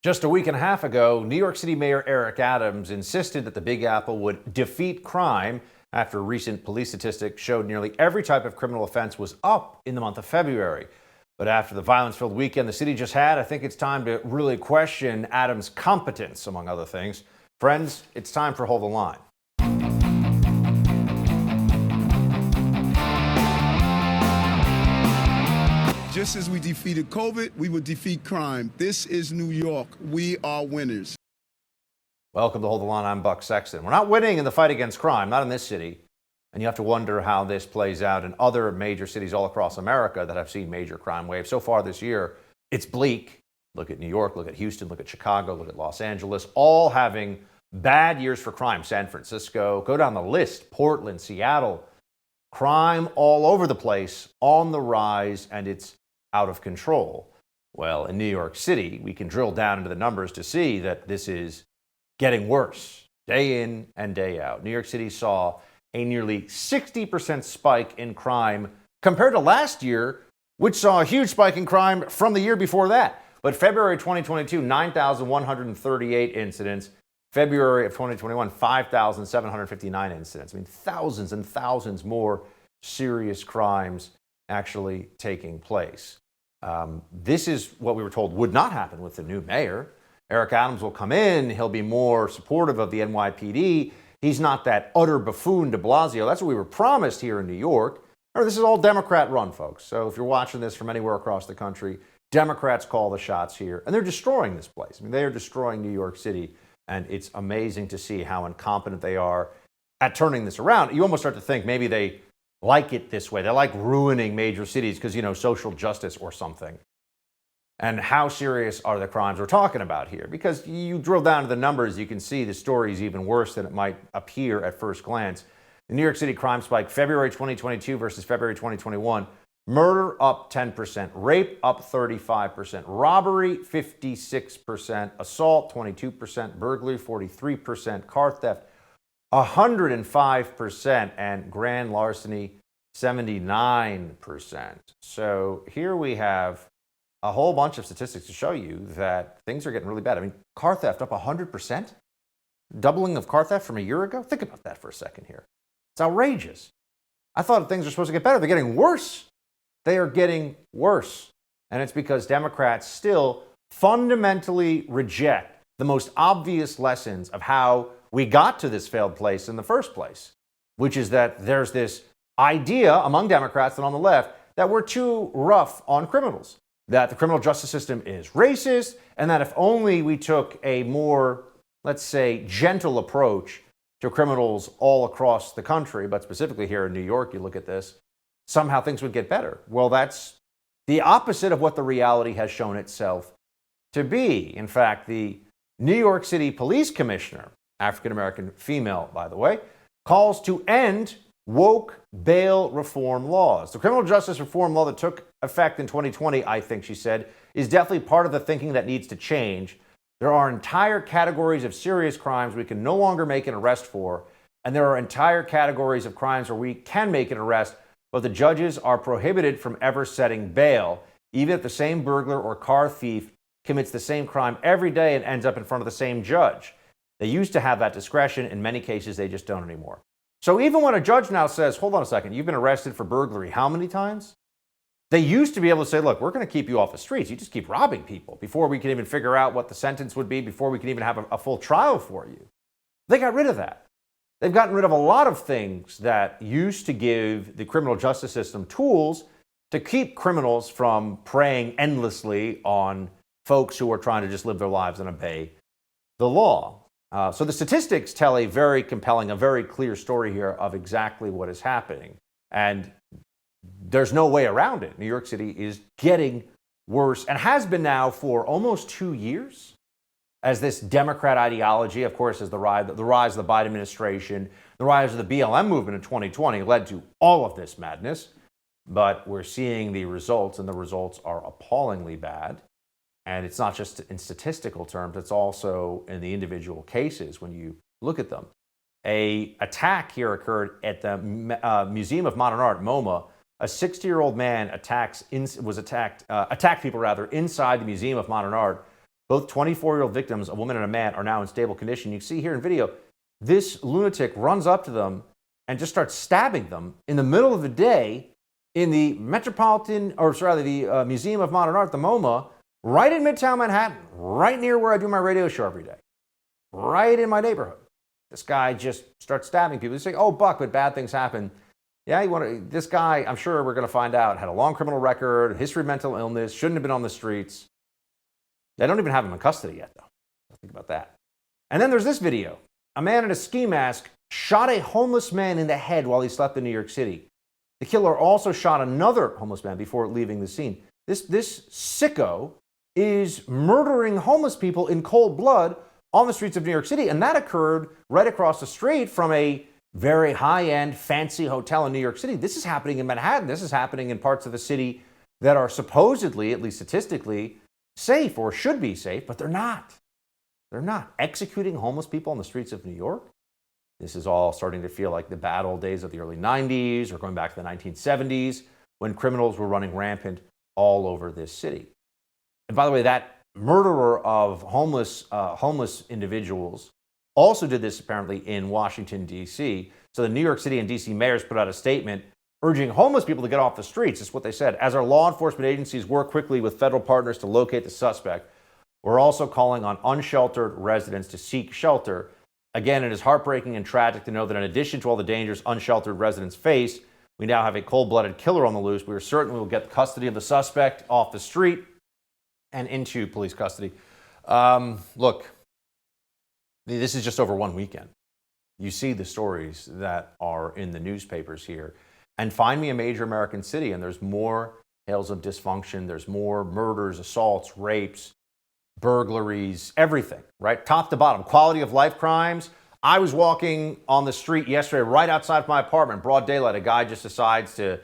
Just a week and a half ago, New York City Mayor Eric Adams insisted that the Big Apple would defeat crime after recent police statistics showed nearly every type of criminal offense was up in the month of February. But after the violence-filled weekend the city just had, I think it's time to really question Adams' competence, among other things. Friends, it's time for Hold the Line. Just as we defeated COVID, we will defeat crime. This is New York. We are winners. Welcome to Hold the Line. I'm Buck Sexton. We're not winning in the fight against crime, not in this city. And you have to wonder how this plays out in other major cities all across America that have seen major crime waves. So far this year, it's bleak. Look at New York, look at Houston, look at Chicago, look at Los Angeles, all having bad years for crime. San Francisco, go down the list, Portland, Seattle. Crime all over the place, on the rise, and it's out of control. Well, in New York City, we can drill down into the numbers to see that this is getting worse day in and day out. New York City saw a nearly 60% spike in crime compared to last year, which saw a huge spike in crime from the year before that. But February 2022, 9,138 incidents. February of 2021, 5,759 incidents. I mean, thousands and thousands more serious crimes actually taking place. This is what we were told would not happen with the new mayor. Eric Adams will come in. He'll be more supportive of the NYPD. He's not that utter buffoon de Blasio. That's what we were promised here in New York. Remember, this is all Democrat run, folks. So if you're watching this from anywhere across the country, Democrats call the shots here. And they're destroying this place. I mean, they are destroying New York City. And it's amazing to see how incompetent they are at turning this around. You almost start to think maybe they like it this way. They like ruining major cities because, social justice or something. And how serious are the crimes we're talking about here? Because you drill down to the numbers, you can see the story is even worse than it might appear at first glance. The New York City crime spike, February 2022 versus February 2021. Murder up 10%, rape up 35%, robbery 56%, assault 22%, burglary 43%, car theft 105%, and grand larceny 79%. So here we have a whole bunch of statistics to show you that things are getting really bad. I mean, car theft up 100%, doubling of car theft from a year ago. Think about that for a second here. It's outrageous. I thought things were supposed to get better. They're getting worse. They are getting worse. And it's because Democrats still fundamentally reject the most obvious lessons of how we got to this failed place in the first place, which is that there's this idea among Democrats and on the left that we're too rough on criminals, that the criminal justice system is racist, and that if only we took a more, let's say, gentle approach to criminals all across the country, but specifically here in New York, you look at this, somehow things would get better. Well, that's the opposite of what the reality has shown itself to be. In fact, the New York City Police Commissioner, African-American female, by the way, calls to end woke bail reform laws. The criminal justice reform law that took effect in 2020, I think she said, is definitely part of the thinking that needs to change. There are entire categories of serious crimes we can no longer make an arrest for, and there are entire categories of crimes where we can make an arrest, but the judges are prohibited from ever setting bail, even if the same burglar or car thief commits the same crime every day and ends up in front of the same judge. They used to have that discretion. In many cases, they just don't anymore. So even when a judge now says, hold on a second, you've been arrested for burglary how many times? They used to be able to say, look, we're going to keep you off the streets. You just keep robbing people before we can even figure out what the sentence would be, before we can even have a full trial for you. They got rid of that. They've gotten rid of a lot of things that used to give the criminal justice system tools to keep criminals from preying endlessly on folks who are trying to just live their lives and obey the law. So the statistics tell a very compelling, a very clear story here of exactly what is happening. And there's no way around it. New York City is getting worse and has been now for almost 2 years, as this Democrat ideology, of course, as the rise of the Biden administration, the rise of the BLM movement in 2020 led to all of this madness. But we're seeing the results, and the results are appallingly bad. And it's not just in statistical terms, it's also in the individual cases when you look at them. An attack here occurred at the Museum of Modern Art, MoMA. A 60-year-old man attacked people inside the Museum of Modern Art Both 24-year-old victims, a woman and a man, are now in stable condition. You see here in video, this lunatic runs up to them and just starts stabbing them in the middle of the day in the Museum of Modern Art, the MoMA, right in Midtown Manhattan, right near where I do my radio show every day, right in my neighborhood. This guy just starts stabbing people. They say, "Oh, Buck, but bad things happen." Yeah, this guy, I'm sure we're going to find out, had a long criminal record, history of mental illness, shouldn't have been on the streets. They don't even have him in custody yet, though. Think about that. And then there's this video. A man in a ski mask shot a homeless man in the head while he slept in New York City. The killer also shot another homeless man before leaving the scene. This sicko is murdering homeless people in cold blood on the streets of New York City, and that occurred right across the street from a very high-end, fancy hotel in New York City. This is happening in Manhattan. This is happening in parts of the city that are supposedly, at least statistically, safe or should be safe, but they're not. They're not. Executing homeless people on the streets of New York? This is all starting to feel like the bad old days of the early 90s or going back to the 1970s when criminals were running rampant all over this city. And by the way, that murderer of homeless individuals also did this apparently in Washington, D.C. So the New York City and D.C. mayors put out a statement urging homeless people to get off the streets. That's what they said. As our law enforcement agencies work quickly with federal partners to locate the suspect, we're also calling on unsheltered residents to seek shelter. Again, it is heartbreaking and tragic to know that in addition to all the dangers unsheltered residents face, we now have a cold-blooded killer on the loose. We are certain we will get custody of the suspect off the street and into police custody. Look, this is just over one weekend. You see the stories that are in the newspapers here. And find me a major American city, and there's more tales of dysfunction. There's more murders, assaults, rapes, burglaries, everything, right? Top to bottom. Quality of life crimes. I was walking on the street yesterday, right outside of my apartment, broad daylight. A guy just decides to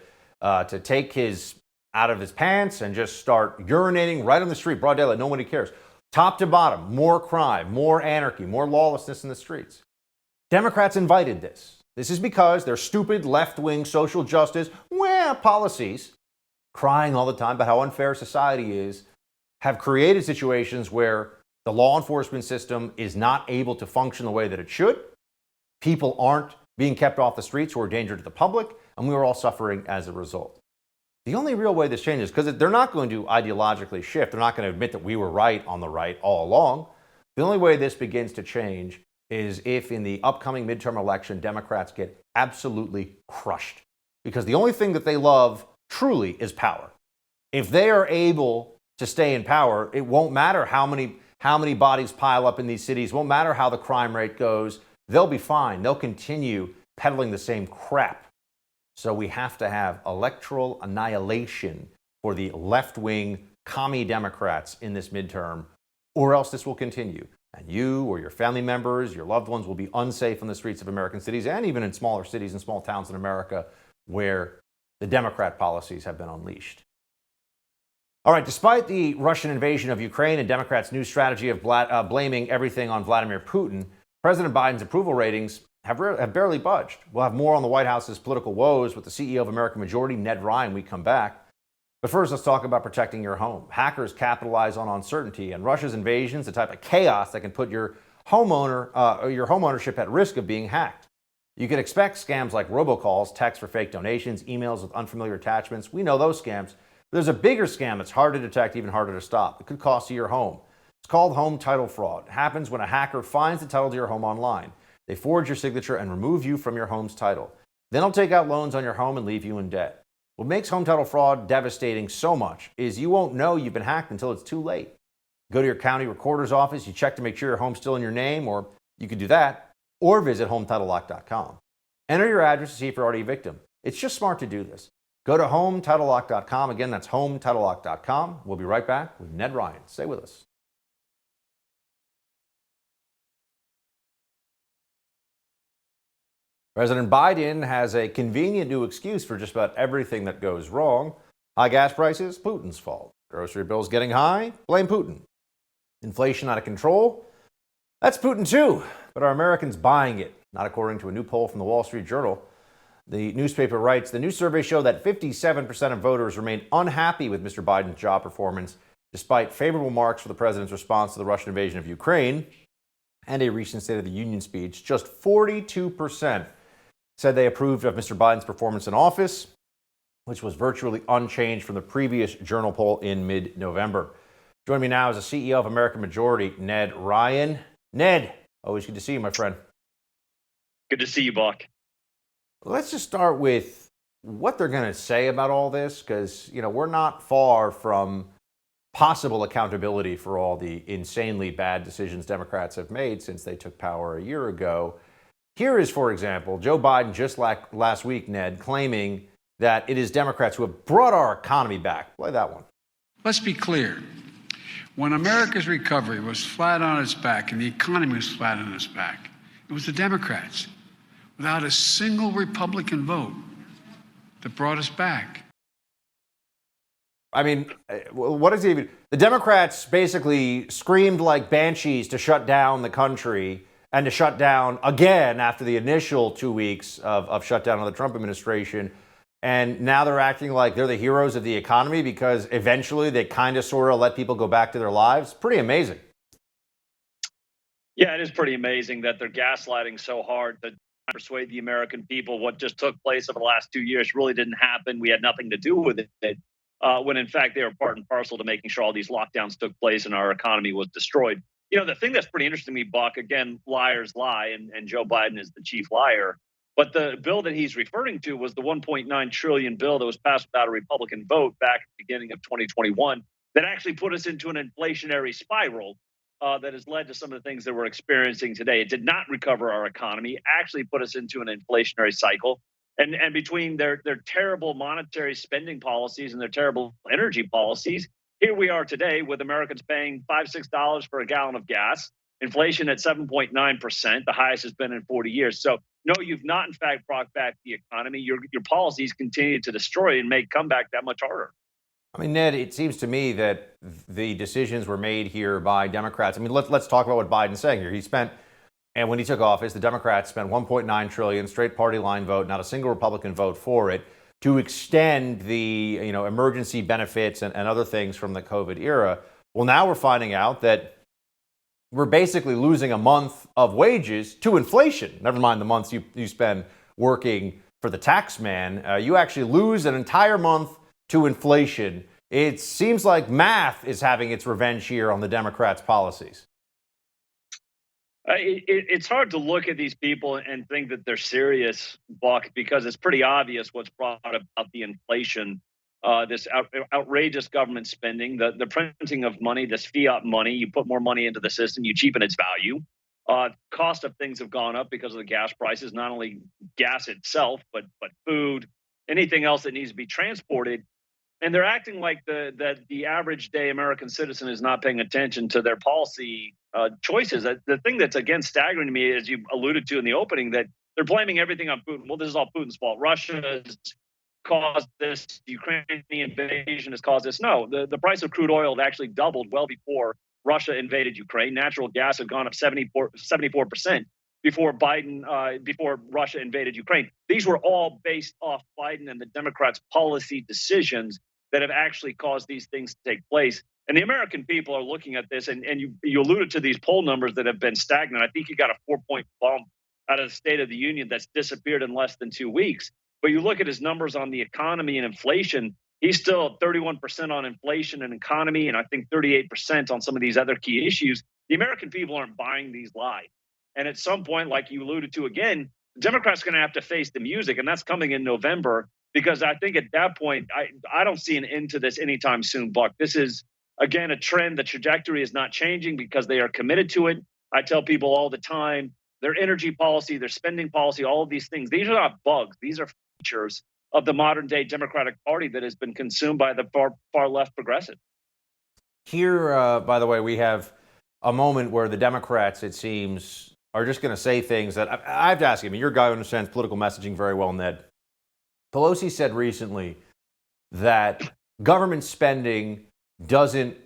take his out of his pants and just start urinating right on the street, broad daylight. Nobody cares. Top to bottom, more crime, more anarchy, more lawlessness in the streets. Democrats invited this. This is because their stupid left-wing social justice policies, crying all the time about how unfair society is, have created situations where the law enforcement system is not able to function the way that it should. People aren't being kept off the streets who are a danger to the public, and we are all suffering as a result. The only real way this changes, because they're not going to ideologically shift, they're not going to admit that we were right on the right all along. The only way this begins to change is if in the upcoming midterm election, Democrats get absolutely crushed. Because the only thing that they love truly is power. If they are able to stay in power, it won't matter how many bodies pile up in these cities, won't matter how the crime rate goes, they'll be fine. They'll continue peddling the same crap. So we have to have electoral annihilation for the left-wing commie Democrats in this midterm, or else this will continue. And you or your family members, your loved ones will be unsafe on the streets of American cities and even in smaller cities and small towns in America where the Democrat policies have been unleashed. All right, despite the Russian invasion of Ukraine and Democrats' new strategy of blaming everything on Vladimir Putin, President Biden's approval ratings have barely budged. We'll have more on the White House's political woes with the CEO of American Majority, Ned Ryan, when we come back. But first, let's talk about protecting your home. Hackers capitalize on uncertainty, and Russia's invasion is the type of chaos that can put your homeownership at risk of being hacked. You can expect scams like robocalls, texts for fake donations, emails with unfamiliar attachments. We know those scams. But there's a bigger scam that's hard to detect, even harder to stop. It could cost you your home. It's called home title fraud. It happens when a hacker finds the title to your home online. They forge your signature and remove you from your home's title. Then they'll take out loans on your home and leave you in debt. What makes home title fraud devastating so much is you won't know you've been hacked until it's too late. Go to your county recorder's office, you check to make sure your home's still in your name, or you could do that, or visit HometitleLock.com. Enter your address to see if you're already a victim. It's just smart to do this. Go to HometitleLock.com. Again, that's HometitleLock.com. We'll be right back with Ned Ryan. Stay with us. President Biden has a convenient new excuse for just about everything that goes wrong. High gas prices, Putin's fault. Grocery bills getting high, blame Putin. Inflation out of control, that's Putin too. But are Americans buying it? Not according to a new poll from the Wall Street Journal. The newspaper writes, the new survey showed that 57% of voters remained unhappy with Mr. Biden's job performance despite favorable marks for the president's response to the Russian invasion of Ukraine and a recent State of the Union speech. Just 42% said they approved of Mr. Biden's performance in office, which was virtually unchanged from the previous Journal poll in mid-November. Joining me now is the CEO of American Majority, Ned Ryan. Ned, always good to see you, my friend. Good to see you, Buck. Let's just start with what they're going to say about all this, because, we're not far from possible accountability for all the insanely bad decisions Democrats have made since they took power a year ago. Here is, for example, Joe Biden just last week, Ned, claiming that it is Democrats who have brought our economy back. Play that one. Let's be clear. When America's recovery was flat on its back and the economy was flat on its back, it was the Democrats, without a single Republican vote, that brought us back. I mean, what is even? The Democrats basically screamed like banshees to shut down the country and to shut down again after the initial 2 weeks of shutdown of the Trump administration. And now they're acting like they're the heroes of the economy because eventually they kind of sort of let people go back to their lives. Pretty amazing. Yeah, it is pretty amazing that they're gaslighting so hard to persuade the American people what just took place over the last 2 years really didn't happen. We had nothing to do with it. When in fact they were part and parcel to making sure all these lockdowns took place and our economy was destroyed. The thing that's pretty interesting to me, Buck, again, liars lie, and Joe Biden is the chief liar. But the bill that he's referring to was the $1.9 trillion bill that was passed without a Republican vote back at the beginning of 2021 that actually put us into an inflationary spiral that has led to some of the things that we're experiencing today. It did not recover our economy, it actually put us into an inflationary cycle. And between their terrible monetary spending policies and their terrible energy policies, here we are today with Americans paying $5-6 for a gallon of gas, inflation at 7.9%, the highest it's been in 40 years. So no, you've not in fact brought back the economy. Your policies continue to destroy and make comeback that much harder. I mean, Ned, it seems to me that the decisions were made here by Democrats. I mean, let's talk about what Biden's saying here. And when he took office, the Democrats spent $1.9 trillion, straight party line vote, not a single Republican vote for it, to extend the emergency benefits and other things from the COVID era. Well, now we're finding out that we're basically losing a month of wages to inflation. Never mind the months you spend working for the tax man. You actually lose an entire month to inflation. It seems like math is having its revenge here on the Democrats' policies. It's hard to look at these people and think that they're serious, Buck, because it's pretty obvious what's brought about the inflation, this outrageous government spending, the printing of money, this fiat money. You put more money into the system, you cheapen its value. Cost of things have gone up because of the gas prices, not only gas itself, but food, anything else that needs to be transported. And they're acting like the average day American citizen is not paying attention to their policy choices. The thing that's, again, staggering to me, as you alluded to in the opening, that they're blaming everything on Putin. Well, this is all Putin's fault. Russia has caused this. The Ukrainian invasion has caused this. No, the price of crude oil had actually doubled well before Russia invaded Ukraine. Natural gas had gone up 74% before Russia invaded Ukraine. These were all based off Biden and the Democrats' policy decisions that have actually caused these things to take place. And the American people are looking at this, and you alluded to these poll numbers that have been stagnant. I think you got a 4-point bump out of the State of the Union that's disappeared in less than 2 weeks. But you look at his numbers on the economy and inflation, he's still 31% on inflation and economy, and I think 38% on some of these other key issues. The American people aren't buying these lies. And at some point, like you alluded to again, the Democrats are going to have to face the music, and that's coming in November, because I think at that point, I don't see an end to this anytime soon, Buck. This is, again, a trend. The trajectory is not changing because they are committed to it. I tell people all the time, their energy policy, their spending policy, all of these things, these are not bugs. These are features of the modern day Democratic Party that has been consumed by the far left progressive. Here, by the way, we have a moment where the Democrats, it seems, are just going to say things that I have to ask you. I mean, you're a guy who understands political messaging very well, Ned. Pelosi said recently that government spending government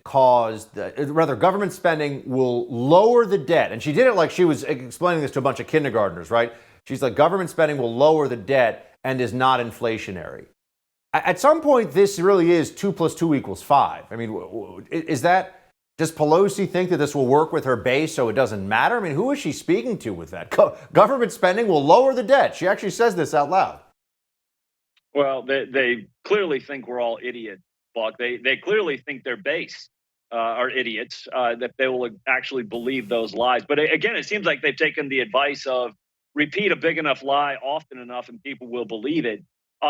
spending will lower the debt. And she did it like she was explaining this to a bunch of kindergartners, right? She's like, government spending will lower the debt and is not inflationary. At some point, this really is 2 + 2 = 5. I mean, is that? Does Pelosi think that this will work with her base so it doesn't matter? I mean, who is she speaking to with that? Government spending will lower the debt. She actually says this out loud. Well, they clearly think we're all idiots, Buck. They clearly think their base are idiots, that they will actually believe those lies. But again, it seems like they've taken the advice of repeat a big enough lie often enough and people will believe it,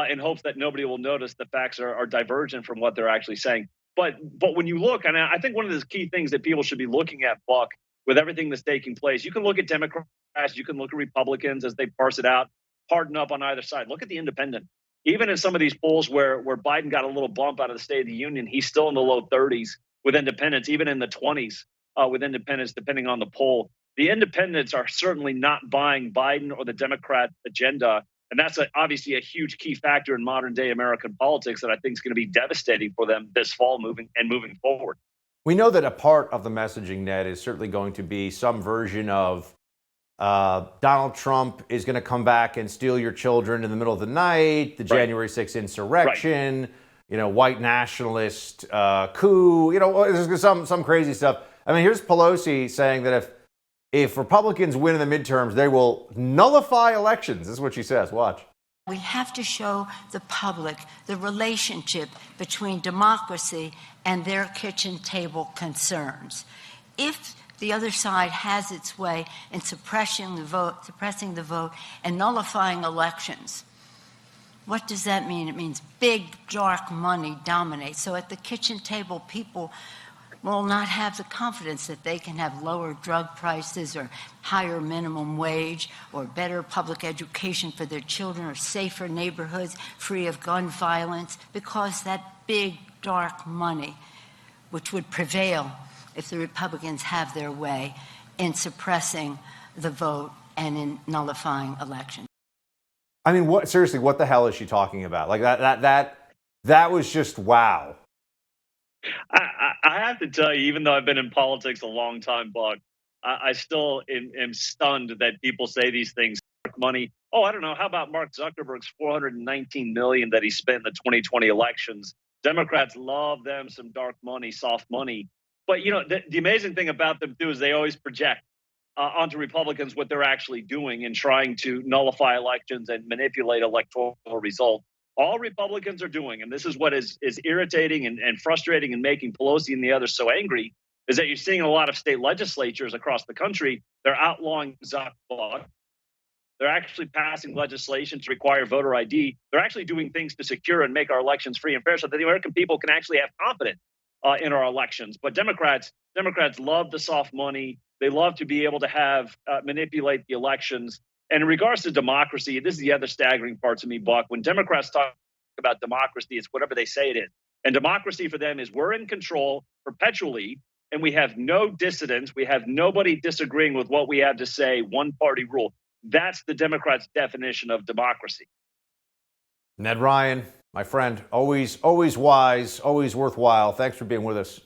in hopes that nobody will notice the facts are divergent from what they're actually saying. But when you look, and I think one of the key things that people should be looking at, Buck, with everything that's taking place, you can look at Democrats, you can look at Republicans as they parse it out, harden up on either side. Look at the independent. Even in some of these polls where Biden got a little bump out of the State of the Union, he's still in the low 30s with independents, even in the 20s with independents, depending on the poll. The independents are certainly not buying Biden or the Democrat agenda. And that's obviously a huge key factor in modern day American politics that I think is going to be devastating for them this fall moving forward. We know that a part of the messaging, Ned, is certainly going to be some version of Donald Trump is going to come back and steal your children in the middle of the night, the January 6th insurrection, white nationalist coup, there's some crazy stuff. I mean, here's Pelosi saying that if Republicans win in the midterms, they will nullify elections. This is what she says. Watch. We have to show the public the relationship between democracy and their kitchen table concerns. If the other side has its way in suppressing the vote, and nullifying elections, what does that mean? It means big, dark money dominates. So at the kitchen table, people will not have the confidence that they can have lower drug prices or higher minimum wage or better public education for their children or safer neighborhoods free of gun violence, because that big, dark money, which would prevail if the Republicans have their way in suppressing the vote and in nullifying elections. I mean, seriously, what the hell is she talking about? Like that was just wow. I have to tell you, even though I've been in politics a long time, Buck, I still am stunned that people say these things. Money. Oh, I don't know. How about Mark Zuckerberg's $419 million that he spent in the 2020 elections? Democrats love them some dark money, soft money. But the amazing thing about them too is they always project onto Republicans what they're actually doing in trying to nullify elections and manipulate electoral results. All Republicans are doing, and this is what is irritating and frustrating and making Pelosi and the others so angry, is that you're seeing a lot of state legislatures across the country, they're outlawing Zuckerberg. They're actually passing legislation to require voter ID. They're actually doing things to secure and make our elections free and fair so that the American people can actually have confidence in our elections. But Democrats love the soft money. They love to be able to have manipulate the elections. And in regards to democracy, this is the other staggering part to me, Buck. When Democrats talk about democracy, it's whatever they say it is. And democracy for them is we're in control perpetually, and we have no dissidents. We have nobody disagreeing with what we have to say, one-party rule. That's the Democrats' definition of democracy. Ned Ryan, my friend, always wise, always worthwhile. Thanks for being with us.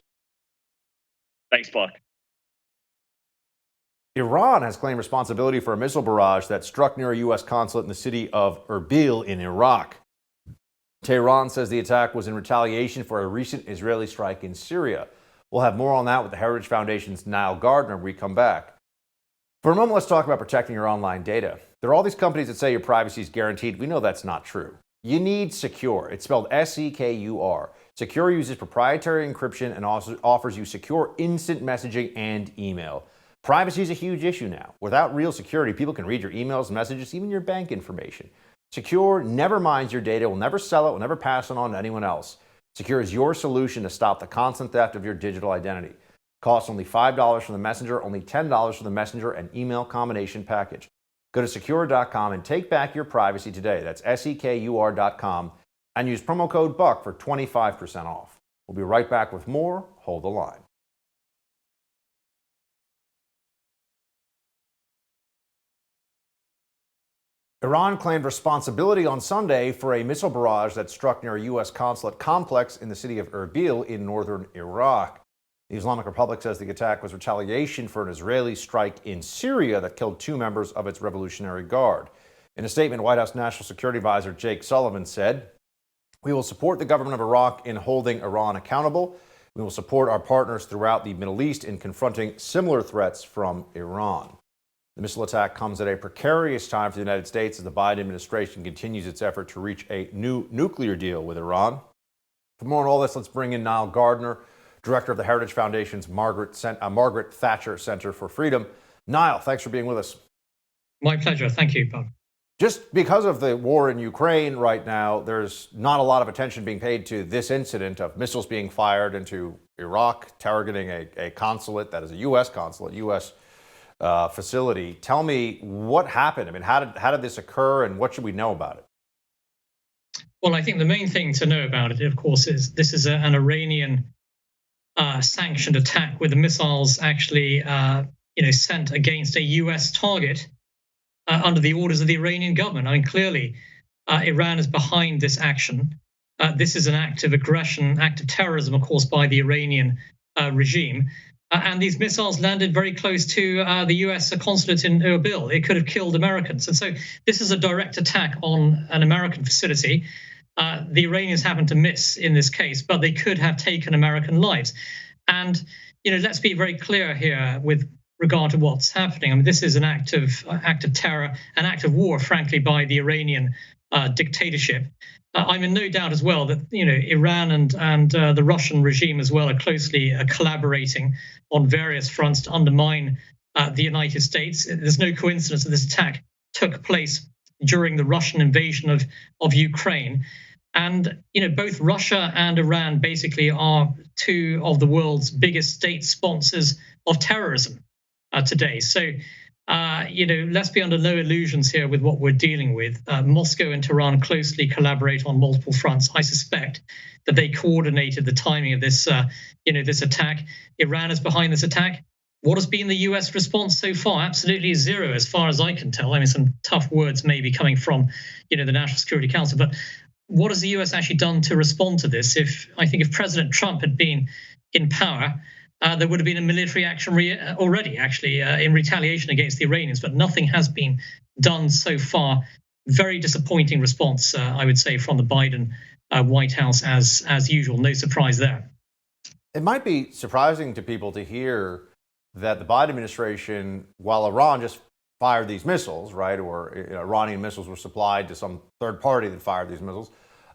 Thanks, Buck. Iran has claimed responsibility for a missile barrage that struck near a U.S. consulate in the city of Erbil in Iraq. Tehran says the attack was in retaliation for a recent Israeli strike in Syria. We'll have more on that with the Heritage Foundation's Niall Gardner when we come back. For a moment, let's talk about protecting your online data. There are all these companies that say your privacy is guaranteed. We know that's not true. You need Secure. It's spelled S-E-K-U-R. Secure uses proprietary encryption and also offers you secure instant messaging and email. Privacy is a huge issue now. Without real security, people can read your emails, messages, even your bank information. Secure never minds your data, will never sell it, will never pass it on to anyone else. Secure is your solution to stop the constant theft of your digital identity. Costs only $5 for the Messenger, only $10 for the Messenger and email combination package. Go to secure.com and take back your privacy today. That's SEKUR.com and use promo code BUCK for 25% off. We'll be right back with more. Hold the line. Iran claimed responsibility on Sunday for a missile barrage that struck near a U.S. consulate complex in the city of Erbil in northern Iraq. The Islamic Republic says the attack was retaliation for an Israeli strike in Syria that killed 2 members of its Revolutionary Guard. In a statement, White House National Security Advisor Jake Sullivan said, We will support the government of Iraq in holding Iran accountable. We will support our partners throughout the Middle East in confronting similar threats from Iran. The missile attack comes at a precarious time for the United States as the Biden administration continues its effort to reach a new nuclear deal with Iran. For more on all this, let's bring in Niall Gardner, director of the Heritage Foundation's Margaret Thatcher Center for Freedom. Niall, thanks for being with us. My pleasure. Thank you, Bob. Just because of the war in Ukraine right now, there's not a lot of attention being paid to this incident of missiles being fired into Iraq, targeting a consulate that is a U.S. consulate, U.S. Facility. Tell me what happened. I mean, how did this occur, and what should we know about it? Well, I think the main thing to know about it, of course, is this is an Iranian sanctioned attack with the missiles actually, sent against a U.S. target under the orders of the Iranian government. I mean, clearly, Iran is behind this action. This is an act of aggression, act of terrorism, of course, by the Iranian regime. And these missiles landed very close to the U.S. consulate in Erbil. It could have killed Americans. And so this is a direct attack on an American facility. The Iranians happened to miss in this case, but they could have taken American lives. And, let's be very clear here with regard to what's happening. I mean, this is an act of terror, an act of war, frankly, by the Iranian dictatorship. I'm in no doubt as well that Iran and the Russian regime as well are closely collaborating on various fronts to undermine the United States. There's no coincidence that this attack took place during the Russian invasion of Ukraine. And both Russia and Iran basically are two of the world's biggest state sponsors of terrorism today. So, let's be under no illusions here with what we're dealing with. Moscow and Tehran closely collaborate on multiple fronts. I suspect that they coordinated the timing of this, this attack. Iran is behind this attack. What has been the U.S. response so far? Absolutely zero, as far as I can tell. I mean, some tough words may be coming from, the National Security Council, but what has the U.S. actually done to respond to this? I think if President Trump had been in power, there would have been a military action already, actually, in retaliation against the Iranians, but nothing has been done so far. Very disappointing response, I would say, from the Biden White House, as usual. No surprise there. It might be surprising to people to hear that the Biden administration, while Iran just fired these missiles, right, or Iranian missiles were supplied to some third party that fired these missiles,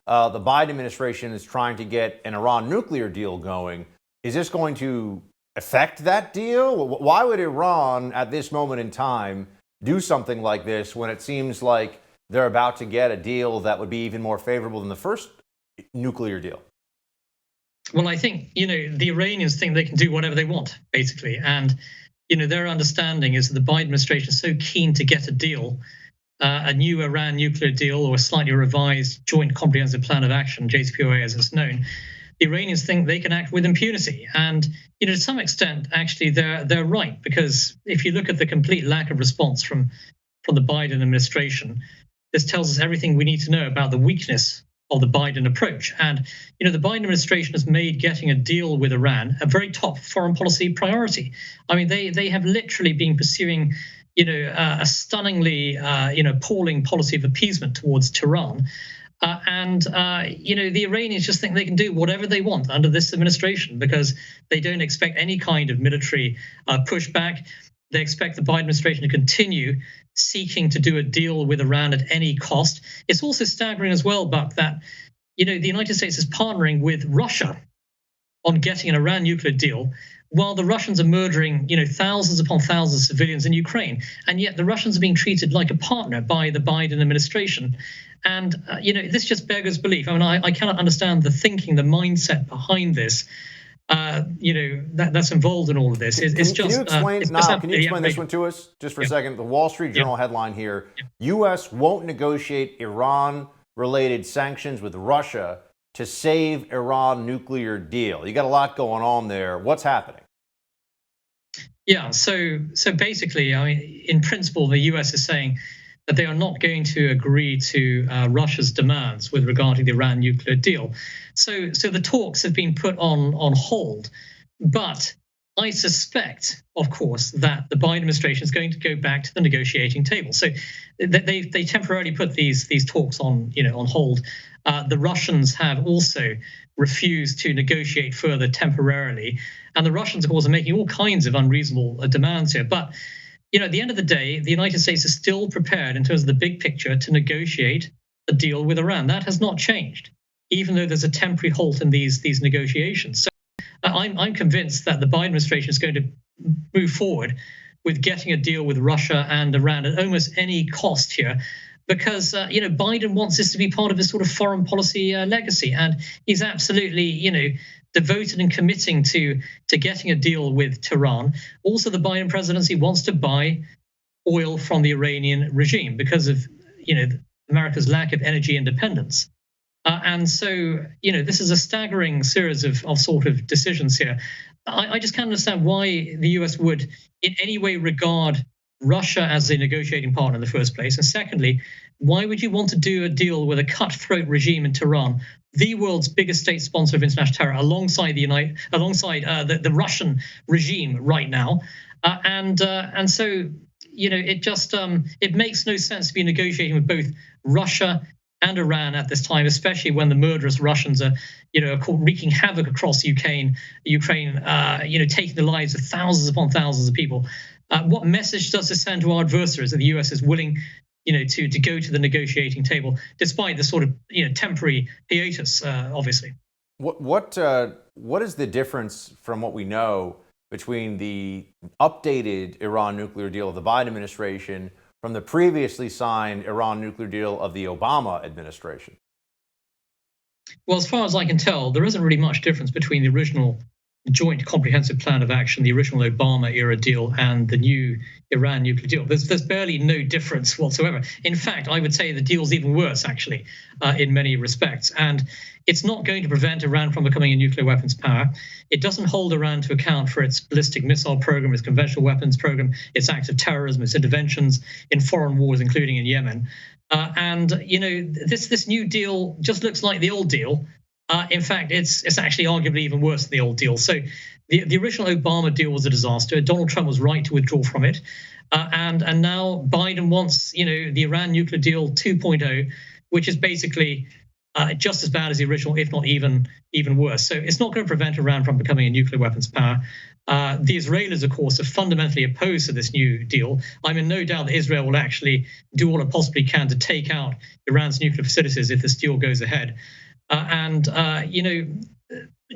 the Biden administration is trying to get an Iran nuclear deal going. Is this going to affect that deal? Why would Iran, at this moment in time, do something like this when it seems like they're about to get a deal that would be even more favorable than the first nuclear deal? Well, I think, the Iranians think they can do whatever they want, basically. And, their understanding is that the Biden administration is so keen to get a deal, a new Iran nuclear deal or a slightly revised Joint Comprehensive Plan of Action, JCPOA as it's known. The Iranians think they can act with impunity. And, to some extent, actually, they're right, because if you look at the complete lack of response from the Biden administration, this tells us everything we need to know about the weakness of the Biden approach. And, the Biden administration has made getting a deal with Iran a very top foreign policy priority. I mean, they have literally been pursuing, a stunningly, appalling policy of appeasement towards Tehran. The Iranians just think they can do whatever they want under this administration because they don't expect any kind of military pushback. They expect the Biden administration to continue seeking to do a deal with Iran at any cost. It's also staggering as well, Buck, that the United States is partnering with Russia on getting an Iran nuclear deal, while the Russians are murdering thousands upon thousands of civilians in Ukraine, and yet the Russians are being treated like a partner by the Biden administration. And this just beggars belief. I mean, I cannot understand the thinking, the mindset behind this. That's involved in all of this. Can you explain this one to us just for a second? The Wall Street Journal headline here: U.S. won't negotiate Iran-related sanctions with Russia to save Iran nuclear deal. You got a lot going on there. What's happening? Yeah. So basically, I mean, in principle, the U.S. is saying that they are not going to agree to Russia's demands with regard to the Iran nuclear deal. So the talks have been put on hold. But I suspect, of course, that the Biden administration is going to go back to the negotiating table. So they temporarily put these talks on hold. The Russians have also refused to negotiate further temporarily, and the Russians, of course, are making all kinds of unreasonable demands here. But at the end of the day, the United States is still prepared, in terms of the big picture, to negotiate a deal with Iran. That has not changed, even though there's a temporary halt in these negotiations. So I'm convinced that the Biden administration is going to move forward with getting a deal with Russia and Iran at almost any cost here, because Biden wants this to be part of his sort of foreign policy legacy, and he's absolutely devoted and committing to getting a deal with Tehran. Also, the Biden presidency wants to buy oil from the Iranian regime because of America's lack of energy independence. And so, this is a staggering series of sort of decisions here. I just can't understand why the US would in any way regard Russia as a negotiating partner in the first place. And secondly, why would you want to do a deal with a cutthroat regime in Tehran, the world's biggest state sponsor of international terror, alongside the Russian regime right now? And so, it makes no sense to be negotiating with both Russia and Iran at this time, especially when the murderous Russians are, wreaking havoc across Ukraine, taking the lives of thousands upon thousands of people. What message does this send to our adversaries that the US is willing, to go to the negotiating table, despite the sort of, temporary hiatus, obviously? What is the difference from what we know between the updated Iran nuclear deal of the Biden administration from the previously signed Iran nuclear deal of the Obama administration? Well, as far as I can tell, there isn't really much difference between the original Joint Comprehensive Plan of Action, the original Obama-era deal, and the new Iran nuclear deal. There's barely no difference whatsoever. In fact, I would say the deal's even worse, actually, in many respects. And it's not going to prevent Iran from becoming a nuclear weapons power. It doesn't hold Iran to account for its ballistic missile program, its conventional weapons program, its acts of terrorism, its interventions in foreign wars, including in Yemen. This new deal just looks like the old deal. In fact, it's actually arguably even worse than the old deal. So the original Obama deal was a disaster. Donald Trump was right to withdraw from it. And now Biden wants, the Iran nuclear deal 2.0, which is basically just as bad as the original, if not even worse. So it's not going to prevent Iran from becoming a nuclear weapons power. The Israelis, of course, are fundamentally opposed to this new deal. I'm in no doubt that Israel will actually do all it possibly can to take out Iran's nuclear facilities if this deal goes ahead.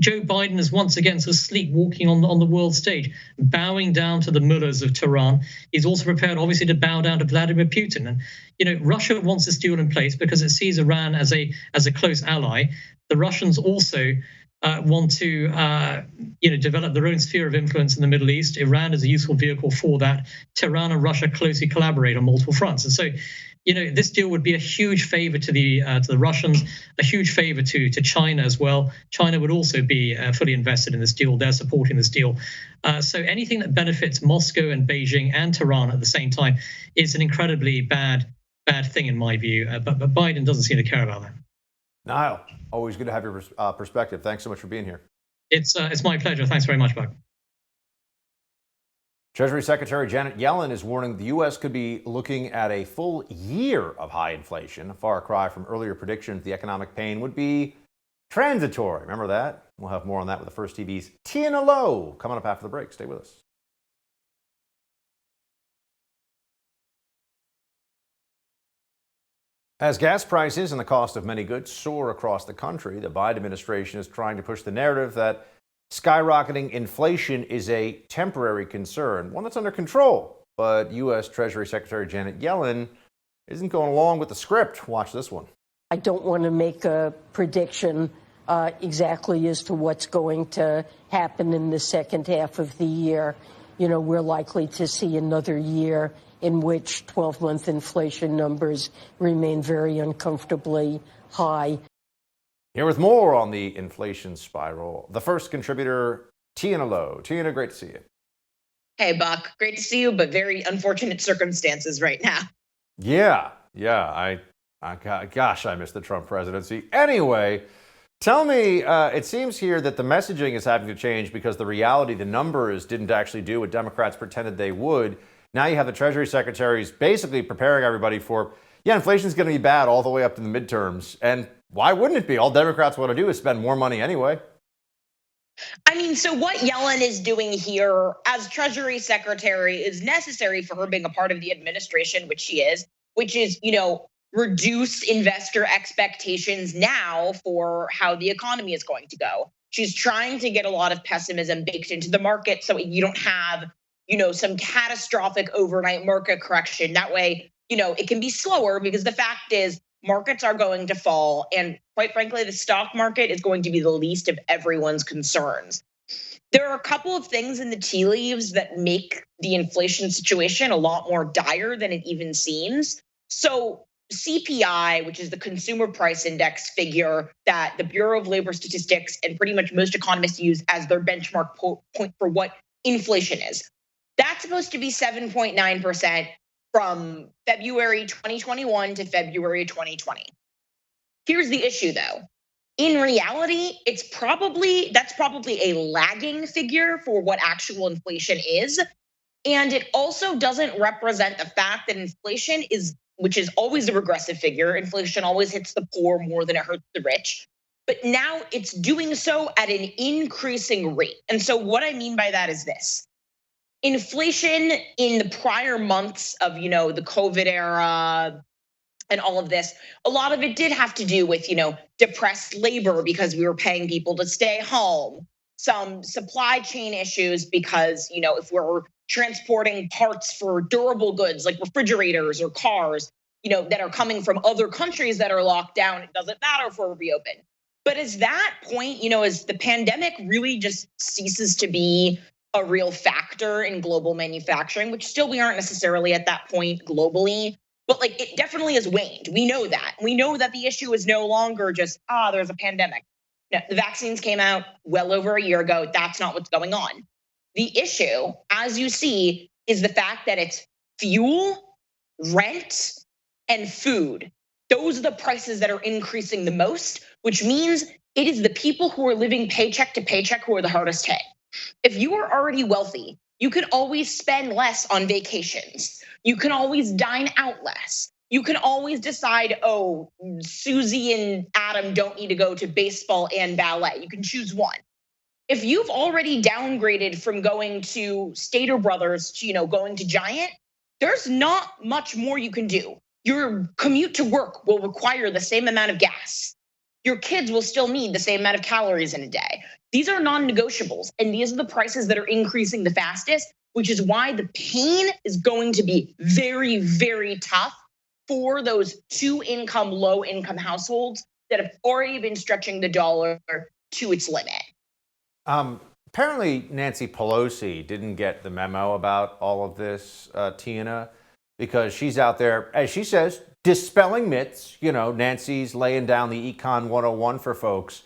Joe Biden is once again sort of sleepwalking on the world stage, bowing down to the mullahs of Tehran. He's also prepared, obviously, to bow down to Vladimir Putin. And Russia wants this deal in place because it sees Iran as a close ally. The Russians also want to develop their own sphere of influence in the Middle East. Iran is a useful vehicle for that. Tehran and Russia closely collaborate on multiple fronts, and so this deal would be a huge favor to the Russians, a huge favor to China as well. China would also be fully invested in this deal. They're supporting this deal. So anything that benefits Moscow and Beijing and Tehran at the same time is an incredibly bad thing in my view. But Biden doesn't seem to care about that. Niall, always good to have your perspective. Thanks so much for being here. It's my pleasure. Thanks very much, Buck. Treasury Secretary Janet Yellen is warning the U.S. could be looking at a full year of high inflation, a far cry from earlier predictions the economic pain would be transitory. Remember that? We'll have more on that with the First TV's Tina Lowe coming up after the break. Stay with us. As gas prices and the cost of many goods soar across the country, the Biden administration is trying to push the narrative that skyrocketing inflation is a temporary concern, one that's under control. But U.S. Treasury Secretary Janet Yellen isn't going along with the script. Watch this one. I don't want to make a prediction exactly as to what's going to happen in the second half of the year. We're likely to see another year in which 12-month inflation numbers remain very uncomfortably high. Here with more on the inflation spiral, the first contributor, Tina Lowe. Tina, great to see you. Hey, Buck. Great to see you, but very unfortunate circumstances right now. Yeah. Gosh, I missed the Trump presidency. Anyway, Tell me, it seems here that the messaging is having to change because the reality, the numbers didn't actually do what Democrats pretended they would. Now you have the Treasury secretaries basically preparing everybody for, yeah, inflation's going to be bad all the way up to the midterms. And why wouldn't it be? All Democrats want to do is spend more money anyway. I mean, so what Yellen is doing here as Treasury Secretary is necessary for her being a part of the administration, which she is, which is, reduce investor expectations now for how the economy is going to go. She's trying to get a lot of pessimism baked into the market so you don't have, some catastrophic overnight market correction. That way, it can be slower because the fact is markets are going to fall. And quite frankly, the stock market is going to be the least of everyone's concerns. There are a couple of things in the tea leaves that make the inflation situation a lot more dire than it even seems. So CPI, which is the consumer price index figure that the Bureau of Labor Statistics and pretty much most economists use as their benchmark point for what inflation is. That's supposed to be 7.9% from February 2021 to February 2020. Here's the issue, though. In reality, that's probably a lagging figure for what actual inflation is. And it also doesn't represent the fact that inflation which is always a regressive figure. Inflation always hits the poor more than it hurts the rich. But now it's doing so at an increasing rate. And so what I mean by that is this. Inflation in the prior months of, the COVID era and all of this, a lot of it did have to do with, depressed labor because we were paying people to stay home. Some supply chain issues because, if we're transporting parts for durable goods like refrigerators or cars, that are coming from other countries that are locked down, it doesn't matter if we're reopened. But as that point, as the pandemic really just ceases to be a real factor in global manufacturing, which still we aren't necessarily at that point globally, but it definitely has waned. We know that. We know that the issue is no longer just, there's a pandemic. No, the vaccines came out well over a year ago. That's not what's going on. The issue, as you see, is the fact that it's fuel, rent, and food. Those are the prices that are increasing the most, which means it is the people who are living paycheck to paycheck who are the hardest hit. If you are already wealthy, you can always spend less on vacations. You can always dine out less. You can always decide, Susie and Adam don't need to go to baseball and ballet. You can choose one. If you've already downgraded from going to Stater Brothers to, going to Giant, there's not much more you can do. Your commute to work will require the same amount of gas. Your kids will still need the same amount of calories in a day. These are non-negotiables, and these are the prices that are increasing the fastest, which is why the pain is going to be very, very tough for those two-income, low-income households that have already been stretching the dollar to its limit. Apparently, Nancy Pelosi didn't get the memo about all of this, Tina, because she's out there, as she says, dispelling myths. Nancy's laying down the Econ 101 for folks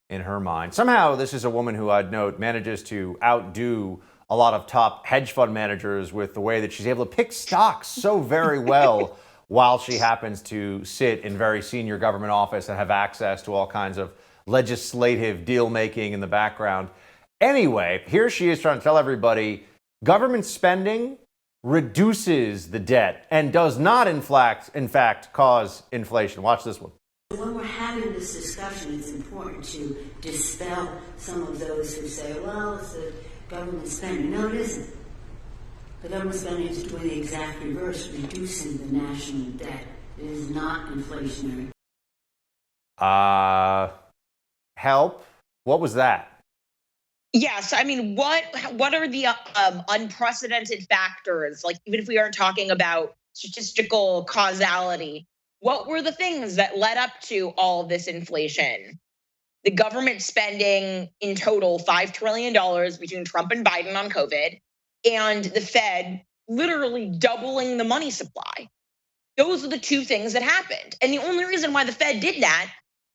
in her mind. Somehow, this is a woman who I'd note manages to outdo a lot of top hedge fund managers with the way that she's able to pick stocks so very well while she happens to sit in very senior government office and have access to all kinds of legislative deal making in the background. Anyway, here she is trying to tell everybody government spending reduces the debt and does not, in fact, cause inflation. Watch this one. When we're having this discussion, it's important to dispel some of those who say, well, it's the government spending. No, it isn't. The government spending is doing the exact reverse, reducing the national debt. It is not inflationary. Help? What was that? Yes, I mean, what are the unprecedented factors? Even if we aren't talking about statistical causality, what were the things that led up to all of this inflation? The government spending in total $5 trillion between Trump and Biden on COVID, and the Fed literally doubling the money supply. Those are the two things that happened. And the only reason why the Fed did that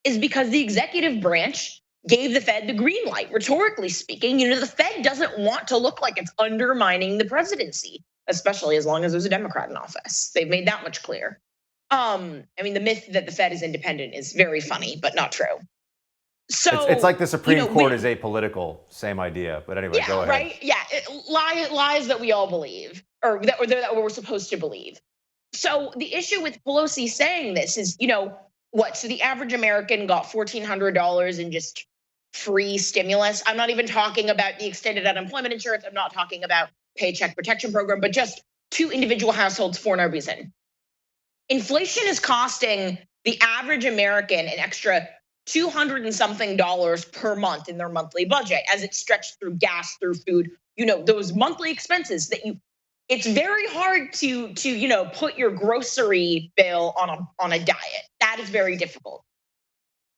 is because the executive branch gave the Fed the green light. Rhetorically speaking, the Fed doesn't want to look like it's undermining the presidency, especially as long as there's a Democrat in office. They've made that much clear. The myth that the Fed is independent is very funny, but not true. So it's like the Supreme Court is apolitical, same idea. But anyway, go ahead. Right? Yeah, lies that we all believe, or that we're supposed to believe. So the issue with Pelosi saying this is, what? So the average American got $1,400 in just free stimulus. I'm not even talking about the extended unemployment insurance. I'm not talking about paycheck protection program, but just 2 individual households for no reason. Inflation is costing the average American an extra $200 and something per month in their monthly budget as it's stretched through gas, through food, those monthly expenses that it's very hard to put your grocery bill on a diet. That is very difficult.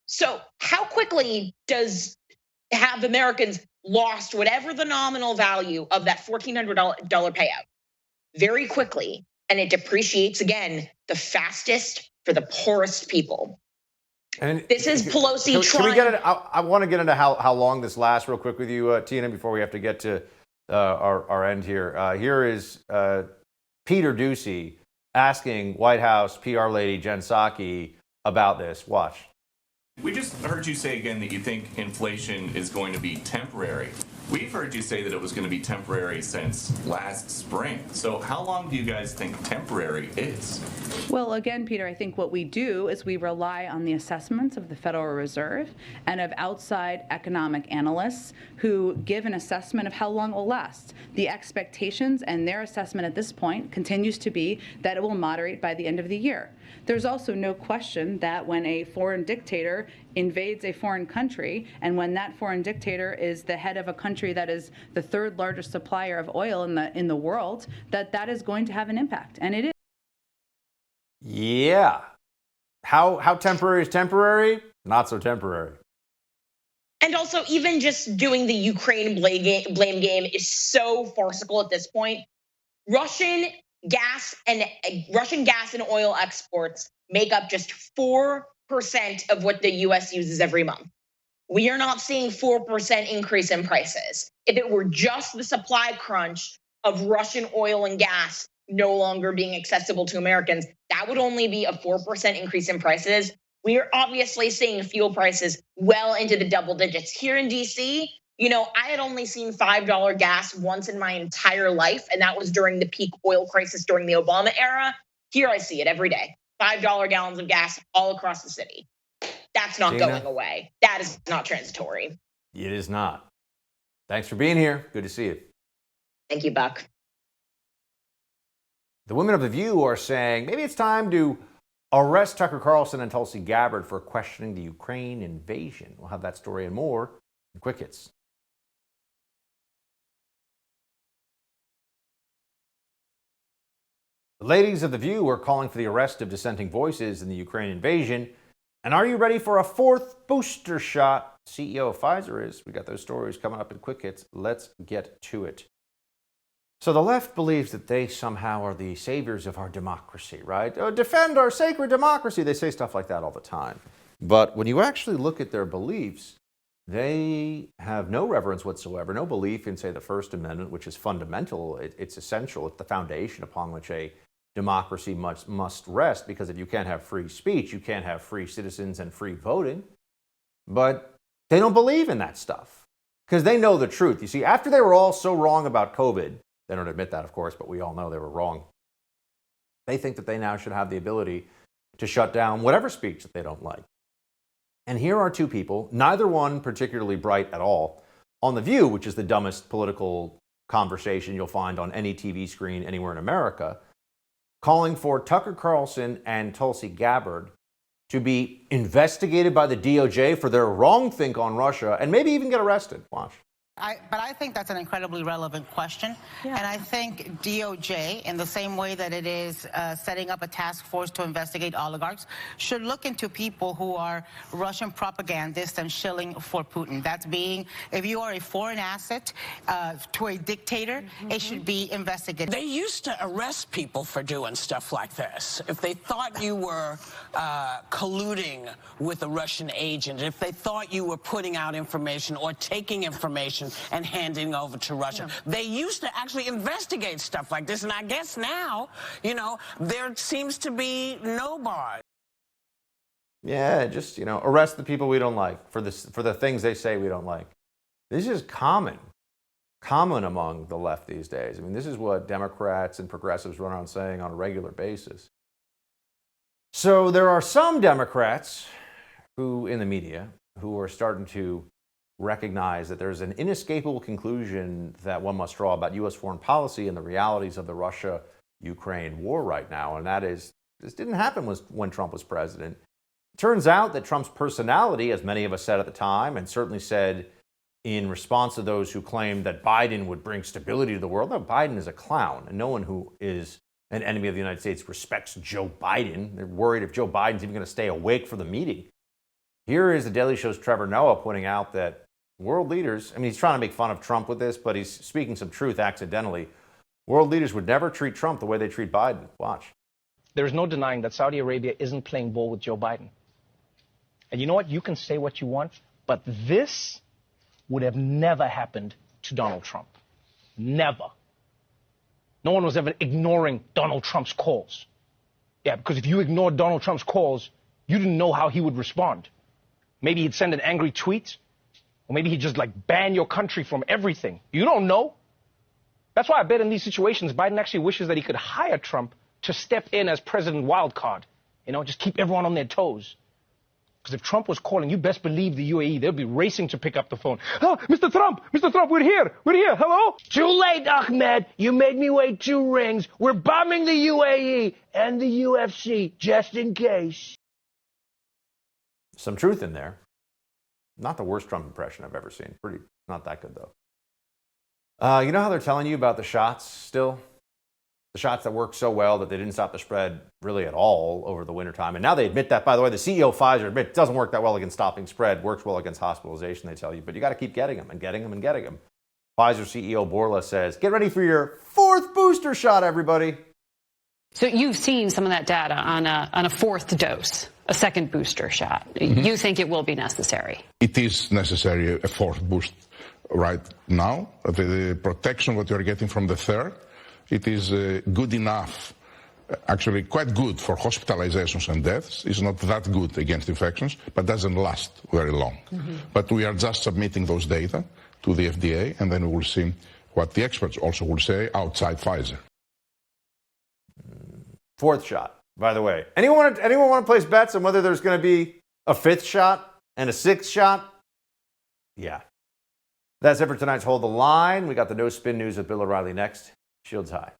So how quickly have Americans lost whatever the nominal value of that $1,400 payout? Very quickly. And it depreciates again the fastest for the poorest people. And this is Pelosi trying. Can we get it? I want to get into how long this lasts real quick with you, Tina, before we have to get to our end here. Here is Peter Doocy asking White House PR lady Jen Psaki about this. Watch. We just heard you say again that you think inflation is going to be temporary. We've heard you say that it was going to be temporary since last spring. So how long do you guys think temporary is? Well, again, Peter, I think what we do is we rely on the assessments of the Federal Reserve and of outside economic analysts who give an assessment of how long it will last. The expectations and their assessment at this point continues to be that it will moderate by the end of the year. There's also no question that when a foreign dictator invades a foreign country, and when that foreign dictator is the head of a country that is the 3rd largest supplier of oil in the world, that is going to have an impact, and it is. Yeah. How temporary is temporary? Not so temporary. And also, even just doing the Ukraine blame game is so farcical at this point. Russian gas and oil exports make up just 4% of what the U.S. uses every month. We are not seeing 4% increase in prices. If it were just the supply crunch of Russian oil and gas no longer being accessible to Americans, that would only be a 4% increase in prices. We are obviously seeing fuel prices well into the double digits. Here in DC, I had only seen $5 gas once in my entire life, and that was during the peak oil crisis during the Obama era. Here I see it every day. $5 gallons of gas all across the city. That's not going away. That is not transitory. It is not. Thanks for being here. Good to see you. Thank you, Buck. The women of The View are saying maybe it's time to arrest Tucker Carlson and Tulsi Gabbard for questioning the Ukraine invasion. We'll have that story and more in Quick Hits. The ladies of The View are calling for the arrest of dissenting voices in the Ukraine invasion. And are you ready for a 4th booster shot? CEO of Pfizer is. We got those stories coming up in Quick Hits. Let's get to it. So the left believes that they somehow are the saviors of our democracy, right? Defend our sacred democracy. They say stuff like that all the time. But when you actually look at their beliefs, they have no reverence whatsoever, no belief in, say, the First Amendment, which is fundamental. It's essential. It's the foundation upon which a democracy must rest, because if you can't have free speech, you can't have free citizens and free voting. But they don't believe in that stuff because they know the truth. You see, after they were all so wrong about COVID, they don't admit that, of course, but we all know they were wrong. They think that they now should have the ability to shut down whatever speech that they don't like. And here are 2 people, neither one particularly bright at all, on The View, which is the dumbest political conversation you'll find on any TV screen anywhere in America, calling for Tucker Carlson and Tulsi Gabbard to be investigated by the DOJ for their wrongthink on Russia and maybe even get arrested. Watch. But I think that's an incredibly relevant question. Yeah. And I think DOJ, in the same way that it is setting up a task force to investigate oligarchs, should look into people who are Russian propagandists and shilling for Putin. That's being, if you are a foreign asset to a dictator, it should be investigated. They used to arrest people for doing stuff like this. If they thought you were colluding with a Russian agent, if they thought you were putting out information or taking information and handing over to Russia. Yeah. They used to actually investigate stuff like this, and I guess now, there seems to be no bar. Yeah, just, arrest the people we don't like for the things they say we don't like. This is common among the left these days. I mean, this is what Democrats and progressives run around saying on a regular basis. So there are some Democrats in the media who are starting to recognize that there's an inescapable conclusion that one must draw about U.S. foreign policy and the realities of the Russia-Ukraine war right now, and that is, this didn't happen when Trump was president. It turns out that Trump's personality, as many of us said at the time, and certainly said in response to those who claimed that Biden would bring stability to the world, no, Biden is a clown, and no one who is an enemy of the United States respects Joe Biden. They're worried if Joe Biden's even going to stay awake for the meeting. Here is the Daily Show's Trevor Noah pointing out that world leaders, I mean, he's trying to make fun of Trump with this, but he's speaking some truth accidentally. World leaders would never treat Trump the way they treat Biden. Watch. There's no denying that Saudi Arabia isn't playing ball with Joe Biden. And you know what? You can say what you want, but this would have never happened to Donald Trump. Never. No one was ever ignoring Donald Trump's calls. Yeah, because if you ignored Donald Trump's calls, you didn't know how he would respond. Maybe he'd send an angry tweet, or maybe he'd just ban your country from everything. You don't know. That's why I bet in these situations, Biden actually wishes that he could hire Trump to step in as President Wildcard. Just keep everyone on their toes. Because if Trump was calling, you best believe the UAE, they'll be racing to pick up the phone. Oh, Mr. Trump, we're here, hello? Too late, Ahmed. You made me wait 2 rings. We're bombing the UAE and the UFC, just in case. Some truth in there. Not the worst Trump impression I've ever seen. Not that good, though. You know how they're telling you about the shots still? The shots that worked so well that they didn't stop the spread really at all over the wintertime. And now they admit that, by the way, the CEO of Pfizer admits it doesn't work that well against stopping spread, works well against hospitalization, they tell you. But you got to keep getting them and getting them and getting them. Pfizer CEO Bourla says, get ready for your 4th booster shot, everybody. So you've seen some of that data on a 4th dose, a 2nd booster shot. Mm-hmm. You think it will be necessary? It is necessary, a 4th boost right now. The protection that you're getting from the 3rd, it is good enough, actually quite good for hospitalizations and deaths. It's not that good against infections, but doesn't last very long. Mm-hmm. But we are just submitting those data to the FDA, and then we will see what the experts also will say outside Pfizer. 4th shot, by the way. Anyone want to place bets on whether there's going to be a 5th shot and a 6th shot? Yeah. That's it for tonight's Hold the Line. We got the No Spin News with Bill O'Reilly next. Shields high.